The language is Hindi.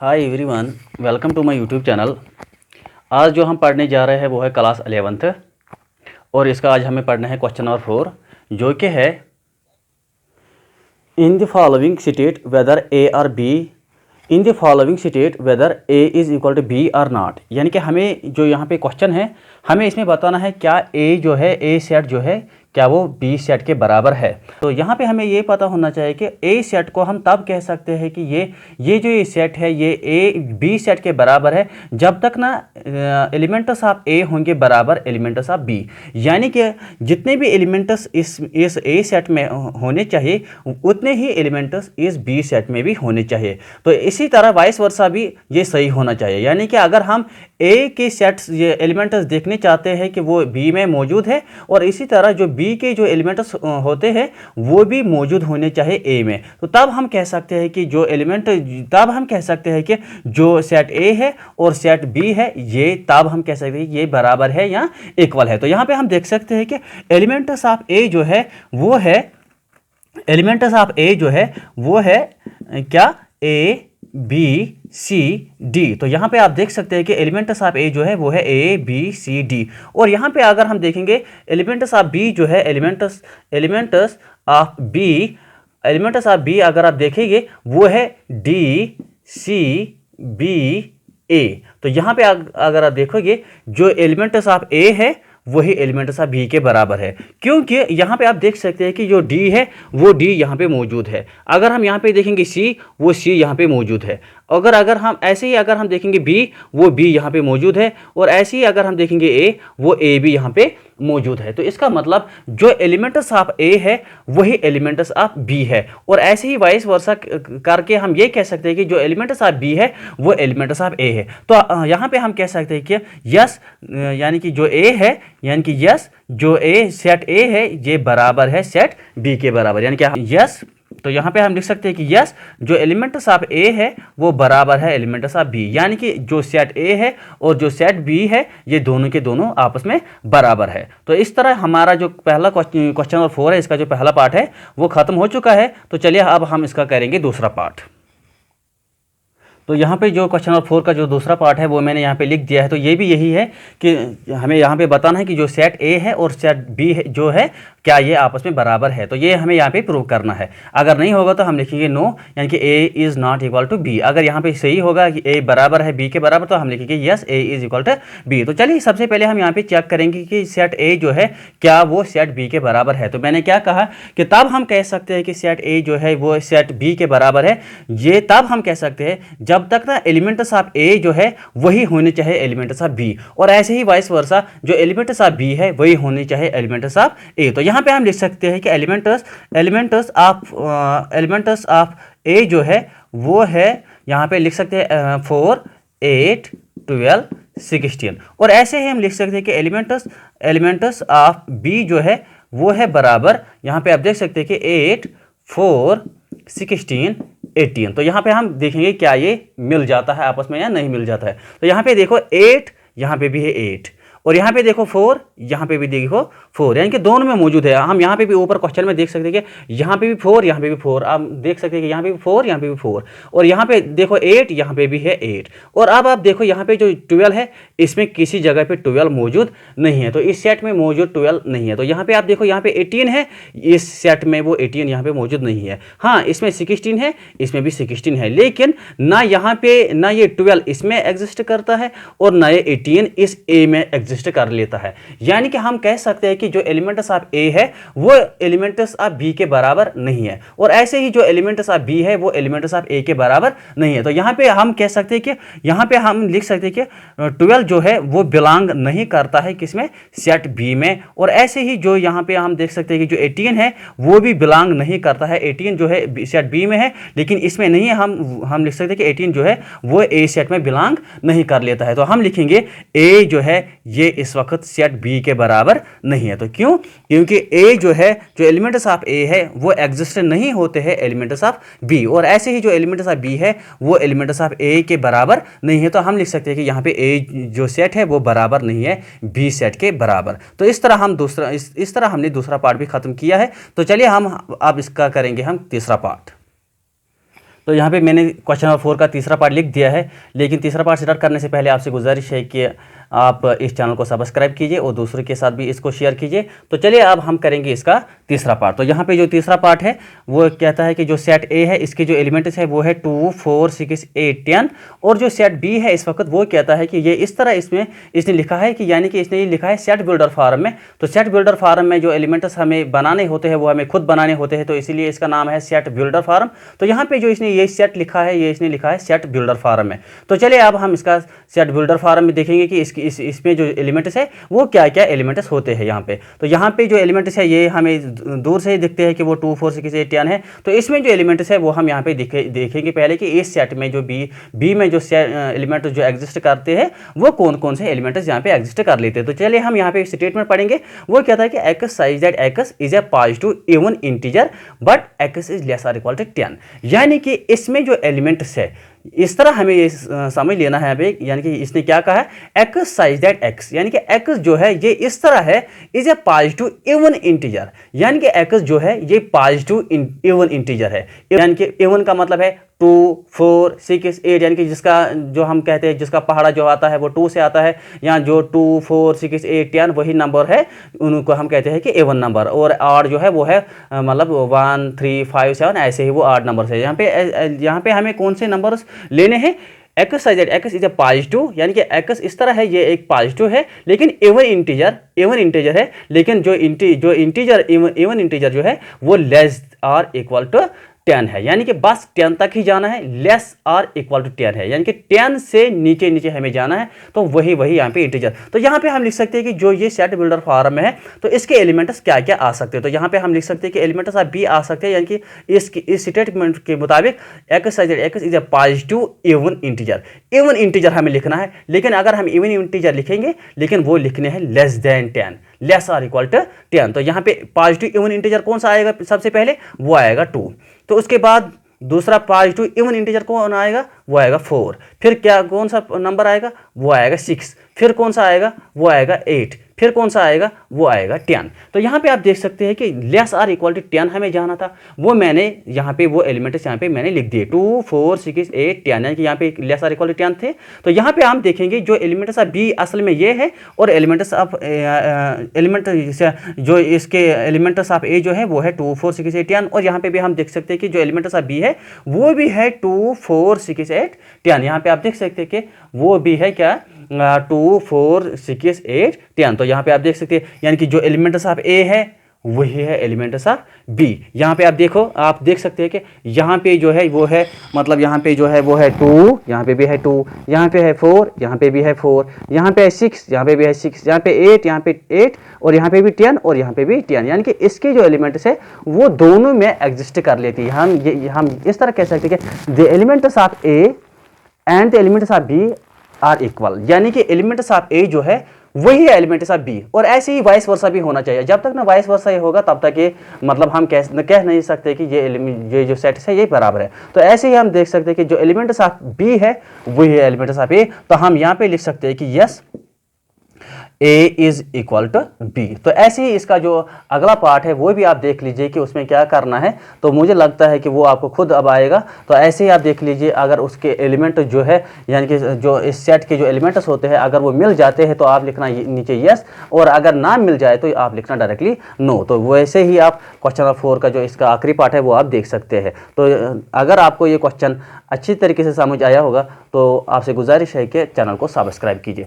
Hi everyone, welcome to my YouTube channel. आज जो हम पढ़ने जा रहे हैं वो है क्लास 11th और इसका आज हमें पढ़ना है क्वेश्चन नंबर 4 जो कि है in the following state whether A और B in the following state whether A is equal to B और नॉट। यानी कि हमें जो यहाँ पे क्वेश्चन है हमें इसमें बताना है क्या ए जो है ए सेट जो है क्या वो बी सेट के बराबर है। तो यहाँ पे हमें ये पता होना चाहिए कि ए सेट को हम तब कह सकते हैं कि ये जो ये सेट है ये ए बी सेट के बराबर है जब तक ना एलिमेंट्स ऑफ ए होंगे बराबर एलिमेंट्स ऑफ बी। यानी कि जितने भी एलिमेंट्स इस ए सेट में होने चाहिए उतने ही एलिमेंट्स इस बी सेट में भी होने चाहिए। तो इसी तरह वाइस वर्सा भी ये सही होना चाहिए। यानी कि अगर हम ए के सेट्स ये एलिमेंट्स देखने चाहते हैं कि वो बी में मौजूद है और इसी तरह जो बी के जो एलिमेंट्स होते हैं वो भी मौजूद होने चाहिए ए में, तो तब हम कह सकते हैं कि जो एलिमेंट तब हम कह सकते हैं कि जो सेट ए है और सेट बी है ये तब हम कह सकते हैं ये बराबर है या इक्वल है। तो यहाँ पे हम देख सकते हैं कि एलिमेंट्स ऑफ ए जो है वो है एलिमेंट्स ऑफ ए जो है वो है क्या ए बी सी डी। तो यहाँ पे आप देख सकते हैं कि एलिमेंट्स ऑफ ए जो है वो है ए बी सी डी। और यहाँ पे अगर हम देखेंगे एलिमेंट्स ऑफ बी जो है एलिमेंट्स ऑफ बी अगर आप देखेंगे वो है डी सी बी ए। तो यहाँ पे अगर आप देखोगे जो एलिमेंट्स ऑफ ए है वही एलिमेंट्स ऑफ बी के बराबर है, क्योंकि यहाँ पे आप देख सकते हैं कि जो डी है वो डी यहाँ पे मौजूद है। अगर हम यहाँ पे देखेंगे सी वो सी यहाँ पे मौजूद है। अगर हम ऐसे ही अगर हम देखेंगे बी वो बी यहाँ पे मौजूद है और ऐसे ही अगर हम देखेंगे ए वो ए भी यहाँ पे मौजूद है। तो इसका मतलब जो एलिमेंट्स ऑफ ए है वही एलिमेंट्स ऑफ बी है। और ऐसे ही वाइस वर्सा करके हम ये कह सकते हैं कि जो एलिमेंट्स ऑफ बी है वो एलिमेंट्स ऑफ ए है। तो यहाँ पे हम कह सकते हैं कि यस यानी कि जो ए है यानी कि यस जो ए सेट ए है ये बराबर है सेट बी के बराबर। यानी कि यस तो यहाँ पे हम लिख सकते हैं कि यस जो एलिमेंट्स ऑफ ए है वो बराबर है एलिमेंट्स ऑफ बी। यानी कि जो सेट ए है और जो सेट बी है ये दोनों के दोनों आपस में बराबर है। तो इस तरह हमारा जो पहला क्वेश्चन नंबर 4 है इसका जो पहला पार्ट है वो खत्म हो चुका है। तो चलिए अब हम इसका करेंगे दूसरा पार्ट। तो यहाँ पे जो क्वेश्चन नंबर 4 का जो दूसरा पार्ट है वो मैंने यहाँ पे लिख दिया है। तो ये भी यही है कि हमें यहाँ पे बताना है कि जो सेट ए है और सेट बी है जो है क्या ये आपस में बराबर है। तो ये हमें यहाँ पे प्रूव करना है। अगर नहीं होगा तो हम लिखेंगे नो यानी कि A is not equal to B. अगर यहाँ पे सही होगा कि ए बराबर है बी के बराबर तो हम लिखेंगे yes A is equal to B. तो चलिए सबसे पहले हम यहाँ पे चेक करेंगे कि सेट ए जो है क्या वो सेट बी के बराबर है। तो मैंने क्या कहा कि तब हम कह सकते हैं कि सेट ए जो है वो सेट बी के बराबर है। ये तब हम कह सकते हैं जब तक ना एलिमेंट्स ऑफ ए जो है वही होने चाहिए एलिमेंट्स ऑफ बी और ऐसे ही वाइस वर्सा जो एलिमेंट्स ऑफ बी है वही होने चाहिए एलिमेंट्स ऑफ ए। तो यहाँ पे हम लिख सकते हैं कि एलिमेंट्स ऑफ ए जो है वो है यहाँ पे लिख सकते हैं 4 8 12 16। और ऐसे ही हम लिख सकते हैं कि एलिमेंट्स ऑफ बी जो है वो है बराबर यहाँ पे आप देख सकते हैं कि 8 4 16 18। तो यहाँ पे हम देखेंगे क्या ये मिल जाता है आपस में या नहीं मिल जाता है। तो यहाँ पे देखो 8 यहाँ पे भी है 8 और यहाँ पे देखो 4 यहाँ पे भी देखो 4 यानी कि दोनों में मौजूद है। हम यहाँ पे भी ऊपर क्वेश्चन में देख सकते हैं कि यहाँ पे भी 4 यहाँ पे भी 4। आप देख सकते हैं कि यहाँ पे भी 4 यहाँ पे भी 4 और यहाँ पे देखो 8 यहाँ पे भी है 8। और अब आप देखो यहाँ पे जो 12 है इसमें किसी जगह पे 12 मौजूद नहीं है। तो इस सेट में मौजूद 12 नहीं है। तो यहाँ पे आप देखो यहाँ पे 18 है इस सेट में वो 18 यहाँ पे मौजूद नहीं है। हाँ इसमें 16 है इसमें भी 16 है लेकिन ना यहाँ पे ना ये 12 इसमें एग्जिस्ट करता है और ना ये 18 इस ए में एग्जिस्ट कर लेता है। यानी कि हम कह सकते हैं कि जो एलिमेंट्स ऑफ ए है वो एलिमेंट्स ऑफ बी के बराबर नहीं है और ऐसे ही जो एलिमेंट्स ऑफ बी है वो एलिमेंट्स ऑफ ए के बराबर नहीं है। तो यहाँ पे हम कह सकते हैं कि यहाँ पे हम लिख सकते हैं कि 12 जो है वो बिलोंग नहीं करता है किसमें सेट बी में। और ऐसे ही जो यहाँ पे हम देख सकते हैं कि जो 18 है वो भी बिलोंग नहीं करता है। 18 जो है सेट बी में है लेकिन इसमें नहीं है। हम लिख सकते हैं कि 18 जो है वो ए सेट में बिलोंग नहीं कर लेता है। तो हम लिखेंगे ए जो है ये इस वक्त सेट बी के बराबर नहीं है। तो क्यों? क्योंकि ए जो है जो एलिमेंट्स ऑफ ए है वो एग्जिस्ट नहीं होते हैं एलिमेंट्स ऑफ बी और ऐसे ही जो एलिमेंट्स ऑफ बी है वो एलिमेंट्स ऑफ ए के बराबर नहीं है। तो हम लिख सकते हैं कि यहाँ पे ए जो सेट है वो बराबर नहीं है बी सेट के बराबर। तो इस तरह हमने दूसरा पार्ट भी खत्म किया है। तो चलिए हम अब इसका करेंगे हम तीसरा पार्ट। तो यहाँ पे मैंने क्वेश्चन नंबर 4 का तीसरा पार्ट लिख दिया है, लेकिन तीसरा पार्ट स्टार्ट करने से पहले आपसे गुजारिश है कि आप इस चैनल को सब्सक्राइब कीजिए और दूसरों के साथ भी इसको शेयर कीजिए। तो चलिए अब हम करेंगे इसका तीसरा पार्ट। तो यहाँ पे जो तीसरा पार्ट है वो कहता है कि जो सेट ए है इसके जो एलिमेंट्स है वो है 2 4 6 8 10, और जो सेट बी है इस वक्त वो कहता है कि ये इस तरह इसमें इसने लिखा है कि यानी कि इसने ये लिखा है सेट बिल्डर फार्म में। तो सेट बिल्डर फार्म में जो एलिमेंट्स हमें बनाने होते हैं वो हमें खुद बनाने होते हैं, तो इसीलिए इसका नाम है सेट बिल्डर फार्म। तो यहाँ पे जो इसने ये सेट लिखा है ये इसने लिखा है सेट बिल्डर फार्म में। तो चलिए अब हम इसका सेट बिल्डर फार्म में देखेंगे कि इसमें जो एलिमेंट्स है वो क्या क्या एलिमेंट्स होते हैं यहाँ पे। तो यहाँ पे जो एलिमेंट्स है ये हमें दूर से ही दिखते हैं कि वो 2 4 6 8 10 है। तो इसमें जो एलिमेंट्स है वो हम यहाँ पे देखेंगे पहले कि इस सेट में जो बी में जो एलिमेंट जो एग्जिस्ट करते हैं वो कौन कौन से एलिमेंट्स यहाँ पे एग्जिस्ट कर लेते हैं। तो चलिए हम यहाँ पे स्टेटमेंट पढ़ेंगे। वो कहता है कि x size that x is a positive even integer but x is less और इक्वल टू 10, यानी कि इसमें जो एलिमेंट्स है इस तरह हमें ये समझ लेना है अभी, यानी कि इसने क्या कहा है एक्स साइज दैट एक्स, यानी कि एक्स जो है ये इस तरह है is a positive even integer, यानी कि एक्स जो है ये पॉजिटिव इवन इंटीजर है। यानी कि इवन का मतलब है 2 4 6 8, यानी कि जिसका जो हम कहते हैं जिसका पहाड़ा जो आता है वो 2 से आता है, यहाँ जो 2 4 6 8 10 वही नंबर है, उनको हम कहते हैं कि एवन नंबर। और आठ जो है वो है मतलब 1 3 5 7 ऐसे ही वो 8 नंबर है। यहाँ पे हमें कौन से नंबर्स लेने हैं, x size x is a positive, यानी कि एक्स इस तरह है ये एक पॉजिटिव है, लेकिन एवन इंटीजर है, लेकिन जो इंटीजर एवन इंटीजर जो है वो लेस और इक्वल टू 10 है, यानी कि बस 10 तक ही जाना है, लेस और इक्वल टू 10 है, यानी कि 10 से नीचे हमें जाना है, तो वही यहाँ पे इंटीजर। तो यहाँ पे हम लिख सकते हैं कि जो ये सेट बिल्डर फॉर्म है तो इसके एलिमेंट्स क्या क्या आ सकते हैं। तो यहाँ पे हम लिख सकते हैं कि एलिमेंट्स ऑफ बी आ सकते हैं, यानी कि इस स्टेटमेंट के मुताबिक x is a positive even integer हमें लिखना है, लेकिन अगर हम इवन इंटीजर लिखेंगे लेकिन वो लिखने हैं लेस देन 10, लेस और इक्वल टू 10। तो यहाँ पे पॉजिटिव इवन इंटीजर कौन सा आएगा, सबसे पहले वो आएगा 2, तो उसके बाद दूसरा पॉजिटिव इवन इंटीजर कौन आएगा, वो आएगा 4, फिर क्या कौन सा नंबर आएगा, वो आएगा 6, फिर कौन सा आएगा, वो आएगा 8, फिर कौन सा आएगा, वो आएगा 10। तो यहाँ पे आप देख सकते हैं कि लेस आर इक्वल टू 10 हमें जाना था, वो मैंने यहाँ पे वो एलिमेंट्स यहाँ पे मैंने लिख दिए 2 4 6 8 10, यानी कि यहाँ पे लेस आर इक्वल टू 10 थे। तो यहाँ पे हम देखेंगे जो एलिमेंट्स ऑफ बी असल में ये है, और एलिमेंट्स ऑफ जो इसके एलिमेंट्स ऑफ ए जो है वो है 2 4 6 8 10, और यहाँ पे भी हम देख सकते हैं कि जो एलिमेंट्स ऑफ बी है वो भी है 2 4 6 8 10। यहाँ पे आप देख सकते हैं कि वो भी है क्या 2 4 6 8 10। तो यहाँ पे आप देख सकते हैं यानी कि जो एलिमेंट्स ऑफ ए है वही है एलिमेंट्स ऑफ बी। यहाँ पे आप देखो, आप देख सकते हैं कि यहाँ पे जो है वो है मतलब यहाँ पे जो है वो है 2, यहाँ पे भी है 2, यहाँ पे है 4, यहाँ पे भी है 4, यहाँ पे है 6, यहाँ पे भी है 6, यहाँ पे 8, यहाँ पे 8, और यहाँ पे भी 10, और यहाँ पे भी 10, यानी कि इसके जो एलिमेंट्स है वो दोनों में एग्जिस्ट कर लेती है। हम इस तरह कह सकते हैं कि the elements of A and the elements of B are equal, यानी कि एलिमेंट्स ऑफ ए जो है वही है एलिमेंट्स ऑफ बी, और ऐसे ही वाइस वर्सा भी होना चाहिए। जब तक ना वाइस वर्सा ये होगा तब तक ये मतलब हम कह नहीं सकते कि ये जो सेट है ये बराबर है। तो ऐसे ही हम देख सकते हैं कि जो एलिमेंट्स ऑफ बी है वही है एलिमेंट्स ऑफ ए। तो हम यहाँ पे लिख सकते हैं कि yes A is equal to B. तो ऐसे ही इसका जो अगला पार्ट है वो भी आप देख लीजिए कि उसमें क्या करना है। तो मुझे लगता है कि वो आपको खुद अब आएगा। तो ऐसे ही आप देख लीजिए, अगर उसके एलिमेंट जो है यानी कि जो इस सेट के जो एलिमेंट्स होते हैं अगर वो मिल जाते हैं तो आप लिखना नीचे यस, और अगर ना मिल जाए तो आप लिखना डायरेक्टली नो। तो वैसे ही आप क्वेश्चन नंबर 4 का जो इसका आखिरी पार्ट है वो आप देख सकते हैं। तो अगर आपको ये क्वेश्चन अच्छी तरीके से समझ आया होगा तो आपसे गुजारिश है कि चैनल को सब्सक्राइब कीजिए।